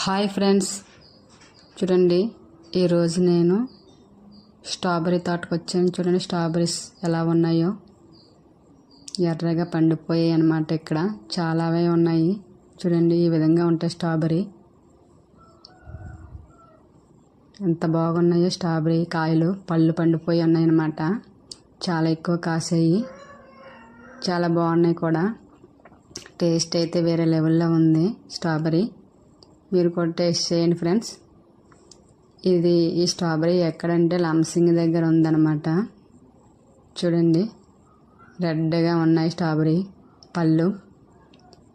Hi friends, చూడండి ఈరోజు నేను స్ట్రాబెర్రీ తోటకు వచ్చాను. చూడండి స్ట్రాబెర్రీస్ ఎలా ఉన్నాయో, ఎర్రగా పండిపోయాయి అన్నమాట. ఇక్కడ చాలావే ఉన్నాయి. చూడండి ఈ విధంగా ఉంటాయి స్ట్రాబెర్రీ. ఎంత బాగున్నాయో స్ట్రాబెర్రీ కాయలు, పళ్ళు పండిపోయి ఉన్నాయి అన్నమాట. చాలా ఎక్కువ కాసాయి, చాలా బాగున్నాయి కూడా. టేస్ట్ అయితే వేరే లెవెల్లో ఉంది స్ట్రాబెర్రీ. మీరు కూడా టేస్ట్ చేయండి ఫ్రెండ్స్. ఈ స్ట్రాబెర్రీ ఎక్కడంటే లంసింగ్ దగ్గర ఉందన్నమాట. చూడండి రెడ్గా ఉన్నాయి స్ట్రాబెర్రీ పళ్ళు.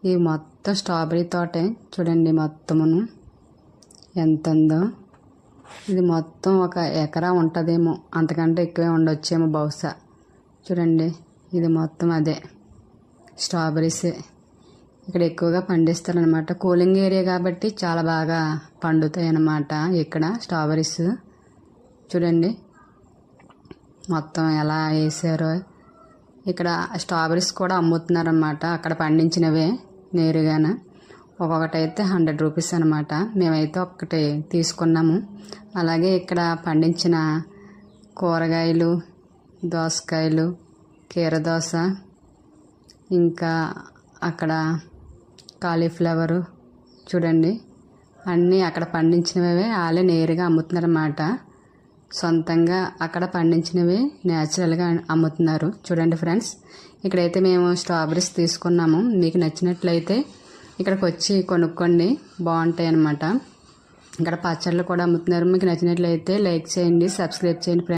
ఇవి మొత్తం స్ట్రాబెర్రీ తోటే. చూడండి మొత్తమును ఎంత ఉందో. ఇది మొత్తం 1 ఎకరా ఉంటుందేమో, అంతకంటే ఎక్కువే ఉండొచ్చేమో బహుశా. చూడండి ఇది మొత్తం అదే స్ట్రాబెర్రీసే. ఇక్కడ ఎక్కువగా పండిస్తారనమాట. కూలింగ్ ఏరియా కాబట్టి చాలా బాగా పండుతాయి అన్నమాట ఇక్కడ స్ట్రాబెర్రీస్. చూడండి మొత్తం ఎలా వేసారో. ఇక్కడ స్ట్రాబెర్రీస్ కూడా అమ్ముతున్నారన్నమాట, అక్కడ పండించినవే నేరుగాన. ఒక్కొక్కటి అయితే 100 రూపీస్ అనమాట. మేమైతే ఒక్కటి తీసుకున్నాము. అలాగే ఇక్కడ పండించిన కూరగాయలు, దోసకాయలు, కీరదోస, ఇంకా అక్కడ కాలీఫ్లవరు, చూడండి అన్నీ అక్కడ పండించినవే వాళ్ళే నేరుగా అమ్ముతున్నారన్నమాట. సొంతంగా అక్కడ పండించినవి న్యాచురల్గా అమ్ముతున్నారు. చూడండి ఫ్రెండ్స్, ఇక్కడైతే మేము స్ట్రాబెర్రీస్ తీసుకున్నాము. మీకు నచ్చినట్లయితే ఇక్కడికి వచ్చి కొనుక్కోండి, బాగుంటాయి అన్నమాట. ఇక్కడ పచ్చళ్ళు కూడా అమ్ముతున్నారు. మీకు నచ్చినట్లయితే లైక్ చేయండి, సబ్స్క్రైబ్ చేయండి ఫ్రెండ్స్.